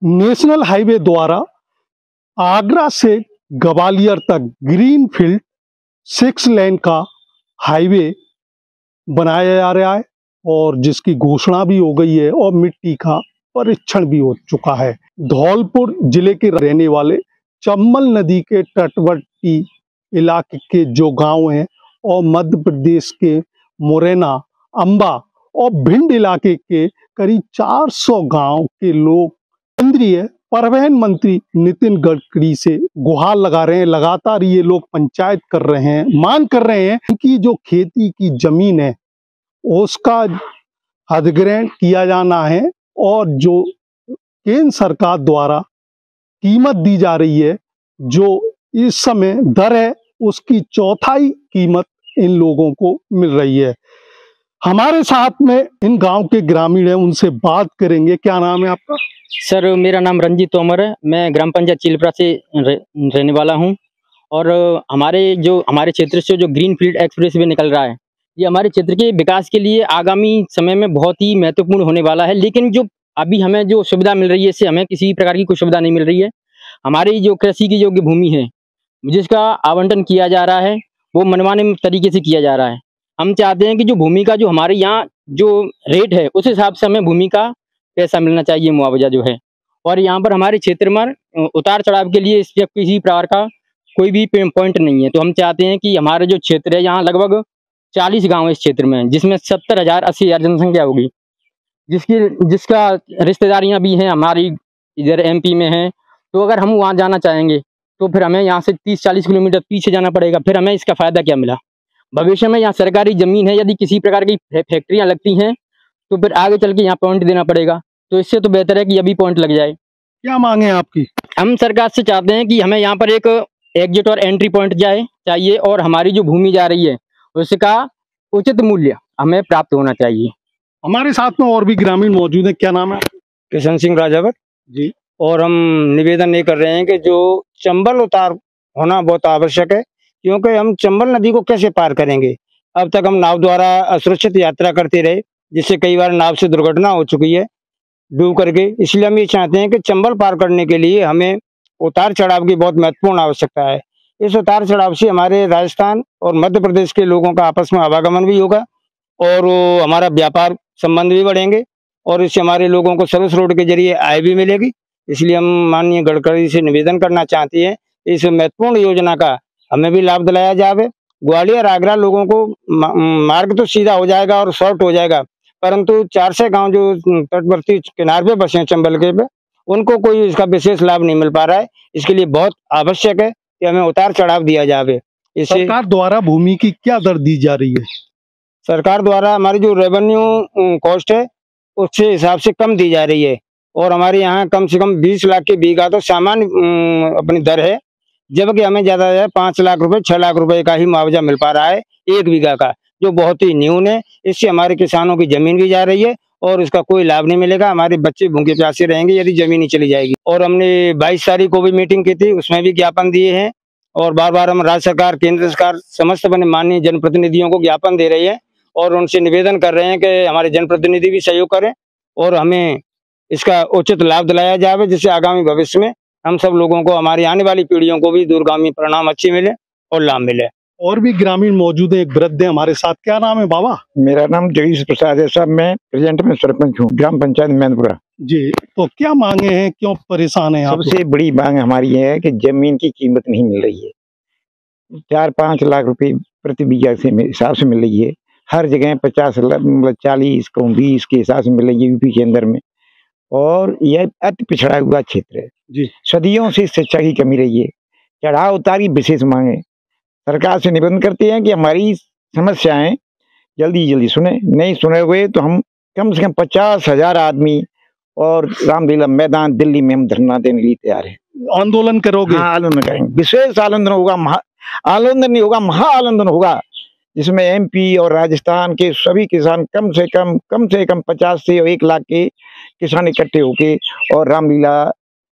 National highway द्वारा आगरा से ग्वालियर तक ग्रीनफील्ड 6 लेन का हाईवे बनाया जा रहा है और जिसकी घोषणा भी हो गई है और मिट्टी का परीक्षण भी हो चुका है। धौलपुर जिले के रहने वाले चंबल नदी के तटवर्ती इलाके के जो गांव हैं और मध्य प्रदेश के मुरैना, अंबा और भिंड इलाके के करीब 400 गांव के लोग केंद्रीय परिवहन मंत्री नितिन गडकरी से गुहार लगा रहे हैं। लगातार ये लोग पंचायत कर रहे हैं, मांग कर रहे हैं कि जो खेती की जमीन है उसका अधिग्रहण किया जाना है और जो केंद्र सरकार द्वारा कीमत दी जा रही है, जो इस समय दर है, उसकी चौथाई कीमत इन लोगों को मिल रही है। हमारे साथ में इन गांव के ग्रामीण हैं, उनसे बात करेंगे। क्या नाम है आपका? सर, मेरा नाम रंजीत तोमर है। मैं ग्राम पंचायत चिलपरा से रहने वाला हूं और हमारे क्षेत्र से जो ग्रीनफील्ड एक्सप्रेस वे निकल रहा है, ये हमारे क्षेत्र के विकास के लिए आगामी समय में बहुत ही महत्वपूर्ण होने वाला है। लेकिन जो अभी हमें जो सुविधा मिल रही है, इससे हमें किसी प्रकार की कोई सुविधा नहीं मिल रही है। हमारी जो कृषि की योग्य भूमि है, जिसका आवंटन किया जा रहा है, वो मनमाने तरीके से किया जा रहा है। हम चाहते हैं कि जो भूमि का जो हमारे यहाँ जो रेट है, उस हिसाब से हमें भूमि का पैसा मिलना चाहिए, मुआवजा जो है। और यहाँ पर हमारे क्षेत्र में उतार चढ़ाव के लिए इस किसी प्रकार का कोई भी पॉइंट नहीं है। तो हम चाहते हैं कि हमारे जो क्षेत्र है, यहाँ लगभग 40 गांव है इस क्षेत्र में, जिसमें 70,000-80,000 जनसंख्या होगी, जिसका रिश्तेदारियाँ भी हैं हमारी इधर MP में हैं। तो अगर हम वहाँ जाना चाहेंगे तो फिर हमें यहाँ से 30-40 किलोमीटर पीछे जाना पड़ेगा। फिर हमें इसका फायदा क्या मिला? भविष्य में यहाँ सरकारी जमीन है, यदि किसी प्रकार की फैक्ट्रियाँ लगती हैं तो फिर आगे चल के यहाँ पॉइंट देना पड़ेगा। तो इससे तो बेहतर है कि अभी पॉइंट लग जाए। क्या मांगे हैं आपकी? हम सरकार से चाहते हैं कि हमें यहाँ पर एक एग्जिट और एंट्री पॉइंट चाहिए और हमारी जो भूमि जा रही है उसका उचित मूल्य हमें प्राप्त होना चाहिए। हमारे साथ में और भी ग्रामीण मौजूद है। क्या नाम है? किशन सिंह राजावत जी। और हम निवेदन ये कर रहे हैं कि जो चंबल उतार होना बहुत आवश्यक है, क्योंकि हम चंबल नदी को कैसे पार करेंगे? अब तक हम नाव द्वारा असुरक्षित यात्रा करते रहे, जिससे कई बार नाव से दुर्घटना हो चुकी है डूब करके। इसलिए हम ये चाहते हैं कि चंबल पार करने के लिए हमें उतार चढ़ाव की बहुत महत्वपूर्ण आवश्यकता है। इस उतार चढ़ाव से हमारे राजस्थान और मध्य प्रदेश के लोगों का आपस में आवागमन भी होगा और हमारा व्यापार संबंध भी बढ़ेंगे और इससे हमारे लोगों को सर्विस रोड के जरिए आय भी मिलेगी। इसलिए हम माननीय गडकरी से निवेदन करना चाहते हैं, इस महत्वपूर्ण योजना का हमें भी लाभ दिलाया जाए। ग्वालियर आगरा लोगों को मार्ग तो सीधा हो जाएगा और शॉर्ट हो जाएगा, परंतु 400 गांव जो तटवर्ती किनारे पे बसे हैं चंबल के पे, उनको कोई इसका विशेष लाभ नहीं मिल पा रहा है। इसके लिए बहुत आवश्यक है कि हमें उतार चढ़ाव दिया जाए। इससे सरकार द्वारा भूमि की क्या दर दी जा रही है? सरकार द्वारा हमारी जो रेवेन्यू कॉस्ट है उससे हिसाब से कम दी जा रही है और हमारे यहाँ कम से कम 20 लाख के बीघा तो सामान्य अपनी दर है, जबकि हमें ज्यादा से ज्यादा 5 लाख रुपए 6 लाख रुपए का ही मुआवजा मिल पा रहा है 1 बीघा का, जो बहुत ही न्यून है। इससे हमारे किसानों की जमीन भी जा रही है और इसका कोई लाभ नहीं मिलेगा। हमारे बच्चे भूखे प्यासे रहेंगे यदि जमीन ही चली जाएगी। और हमने 22 तारीख को भी मीटिंग की थी, उसमें भी ज्ञापन दिए हैं और बार बार हम राज्य सरकार, केंद्र सरकार, समस्त अपने माननीय जनप्रतिनिधियों को ज्ञापन दे रहे हैं और उनसे निवेदन कर रहे हैं कि हमारे जनप्रतिनिधि भी सहयोग करें और हमें इसका उचित लाभ दिलाया जाए, जिससे आगामी भविष्य में हम सब लोगों को, हमारी आने वाली पीढ़ियों को भी दूरगामी परिणाम अच्छे मिले और लाभ मिले। और भी ग्रामीण मौजूद है, एक वृद्ध है हमारे साथ। क्या नाम है बाबा? मेरा नाम जगदीश प्रसाद है साहब। मैं प्रेजेंट में सरपंच हूँ ग्राम पंचायत मैनपुरा जी। तो क्या मांगे हैं, क्यों परेशान है आप? सबसे बड़ी मांग हमारी है कि जमीन की कीमत नहीं मिल रही है। 4-5 लाख रुपए प्रति बीघा से हिसाब से मिल रही है। हर जगह 50 लाख, मतलब 40 20 के हिसाब से मिल रही है यूपी के अंदर में। और यह अति पिछड़ा हुआ क्षेत्र है जी। सदियों से शिक्षा की कमी रही है। चढ़ाव उतार की विशेष मांग है। सरकार से निवेदन करते हैं कि हमारी समस्याएं जल्दी जल्दी सुने। नहीं सुने हुए तो हम कम से कम 50,000 आदमी और रामलीला मैदान दिल्ली में हम धरना देने के लिए तैयार हैं। आंदोलन करोगे? हाँ, आंदोलन करेंगे। विशेष आंदोलन होगा, आंदोलन नहीं होगा, महा आंदोलन होगा, जिसमें MP और राजस्थान के सभी किसान कम से कम 50 से 1 लाख के किसान इकट्ठे होके और रामलीला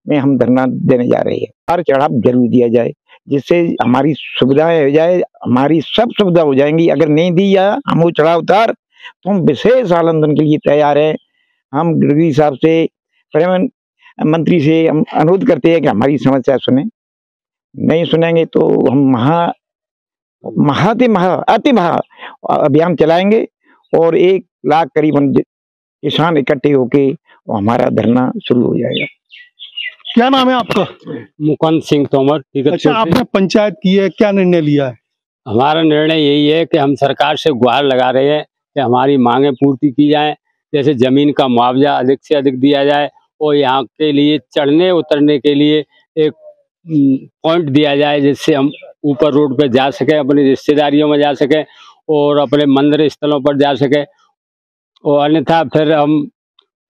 में हम धरना देने जा रहे हैं। हर चढ़ाव जरूर दिया जाए, जिससे हमारी सुविधाएं हो जाए, हमारी सब सुविधा हो जाएंगी। अगर नहीं दी या हम वो चढ़ाव उतार तो हम विशेष आंदोलन के लिए तैयार है। हम गडकरी साहब से परिवहन मंत्री से हम अनुरोध करते हैं कि हमारी समस्या सुने। नहीं सुनेंगे तो हम अति महा अभियान चलाएंगे और 1 लाख करीबन किसान इकट्ठे होके हमारा धरना शुरू हो जाएगा। क्या नाम है आपका? मुकुंद सिंह तोमर। अच्छा, आपने पंचायत की है, क्या निर्णय लिया है? हमारा निर्णय यही है कि हम सरकार से गुहार लगा रहे हैं कि हमारी मांगें पूर्ति की जाए, जैसे जमीन का मुआवजा अधिक से अधिक दिया जाए और यहाँ के लिए चढ़ने उतरने के लिए एक पॉइंट दिया जाए, जिससे हम ऊपर रोड पे जा सके, अपनी रिश्तेदारियों में जा सके और अपने मंदिर स्थलों पर जा सके। और अन्यथा फिर हम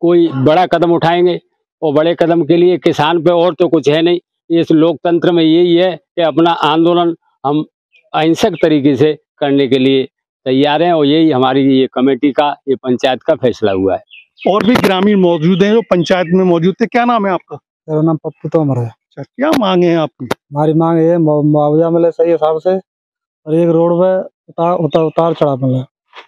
कोई बड़ा कदम उठाएंगे और बड़े कदम के लिए किसान पे और तो कुछ है नहीं। इस लोकतंत्र में यही है कि अपना आंदोलन हम अहिंसक तरीके से करने के लिए तैयार हैं और यही हमारी ये कमेटी का, ये पंचायत का फैसला हुआ है। और भी ग्रामीण मौजूद हैं जो पंचायत में मौजूद थे। क्या नाम है आपका? मेरा नाम पप्पू तोमर है। अच्छा, क्या मांगे हैं आपकी? हमारी मांग ये मुआवजा मिले सही हिसाब से और एक रोड पे उतार चढ़ाव मिले।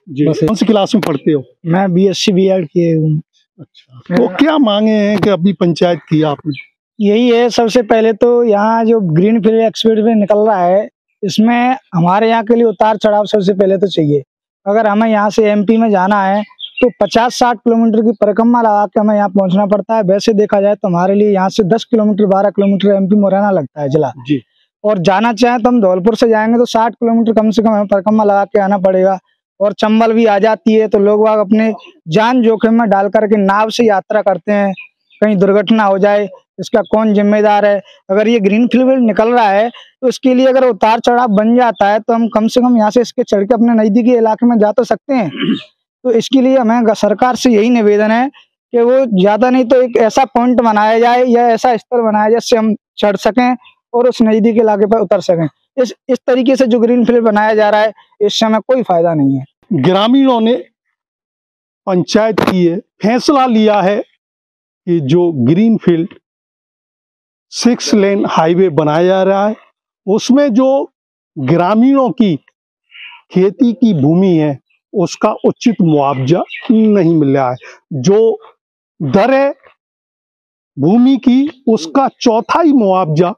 जी, कौन सी क्लास में पढ़ते हो? मैं BSc B.Ed किए हूँ। अच्छा, तो क्या मांगे हैं कि अभी पंचायत की आपने? यही है, सबसे पहले तो यहाँ जो ग्रीन फील्ड एक्सप्रेसवे निकल रहा है, इसमें हमारे यहाँ के लिए उतार चढ़ाव सबसे पहले तो चाहिए। अगर हमें यहाँ से MP में जाना है तो 50-60 किलोमीटर की परिक्रमा लगा के हमें यहाँ पहुँचना पड़ता है। वैसे देखा जाए तो हमारे लिए यहाँ से 10 किलोमीटर 12 किलोमीटर MP मुरैना लगता है जिला जी। और जाना चाहें तो हम धौलपुर से जाएंगे तो 60 किलोमीटर कम से कम हमें परिक्रमा लगा के आना पड़ेगा। और चंबल भी आ जाती है तो लोग वाग अपने जान जोखिम में डाल करके नाव से यात्रा करते हैं, कहीं दुर्घटना हो जाए इसका कौन जिम्मेदार है। अगर ये ग्रीन फील्ड निकल रहा है तो इसके लिए अगर उतार चढ़ाव बन जाता है तो हम कम से कम यहाँ से इसके चढ़ के अपने नजदीकी इलाके में जा तो सकते हैं। तो इसके लिए हमें सरकार से यही निवेदन है कि वो ज्यादा नहीं तो एक ऐसा पॉइंट बनाया जाए या ऐसा स्तर बनाया जाए जिससे हम चढ़ सकें और उस नजदीकी इलाके पर उतर सकें। इस तरीके से जो ग्रीन फील्ड बनाया जा रहा है इससे हमें कोई फायदा नहीं है। ग्रामीणों ने पंचायत की है, फैसला लिया है कि जो ग्रीन फील्ड 6 लेन हाईवे बनाया जा रहा है उसमें जो ग्रामीणों की खेती की भूमि है उसका उचित मुआवजा नहीं मिल रहा है। जो दर है भूमि की उसका 1/4 मुआवजा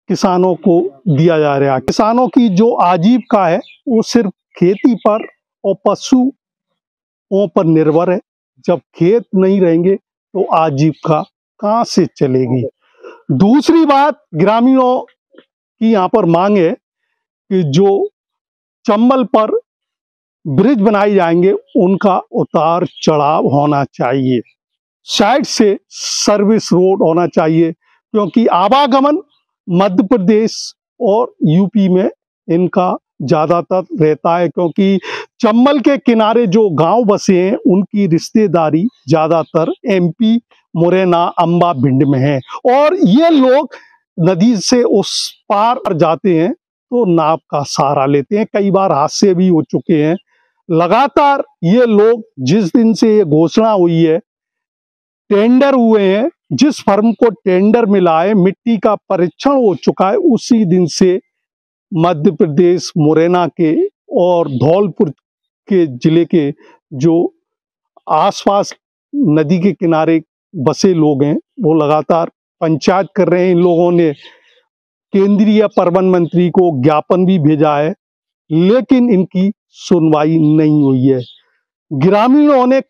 किसानों को दिया जा रहा है। किसानों की जो आजीविका है वो सिर्फ खेती पर और पशुओं पर निर्भर है। जब खेत नहीं रहेंगे तो आजीविका कहाँ से चलेगी? दूसरी बात, ग्रामीणों की यहाँ पर मांग है कि जो चंबल पर ब्रिज बनाए जाएंगे उनका उतार चढ़ाव होना चाहिए, साइड से सर्विस रोड होना चाहिए, क्योंकि आवागमन मध्य प्रदेश और यूपी में इनका ज्यादातर रहता है। क्योंकि चंबल के किनारे जो गांव बसे हैं उनकी रिश्तेदारी ज्यादातर MP मुरैना अंबा भिंड में है और ये लोग नदी से उस पार जाते हैं तो नाव का सहारा लेते हैं। कई बार हादसे भी हो चुके हैं। लगातार ये लोग, जिस दिन से ये घोषणा हुई है, टेंडर हुए हैं, जिस फर्म को टेंडर मिला है, मिट्टी का परीक्षण हो चुका है, उसी दिन से मध्य प्रदेश मुरैना के और धौलपुर के जिले के जो आसपास नदी के किनारे बसे लोग हैं वो लगातार पंचायत कर रहे हैं। इन लोगों ने केंद्रीय परिवहन मंत्री को ज्ञापन भी भेजा है, लेकिन इनकी सुनवाई नहीं हुई है। ग्रामीणों ने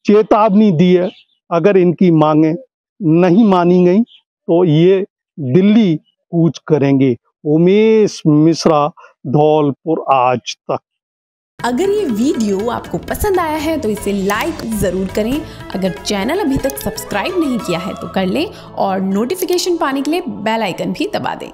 चेतावनी दी है, अगर इनकी मांगे नहीं मानी गई तो ये दिल्ली कूच करेंगे। उमेश मिश्रा, धौलपुर आज तक। अगर ये वीडियो आपको पसंद आया है तो इसे लाइक ज़रूर करें। अगर चैनल अभी तक सब्सक्राइब नहीं किया है तो कर लें और नोटिफिकेशन पाने के लिए बेल आइकन भी दबा दें।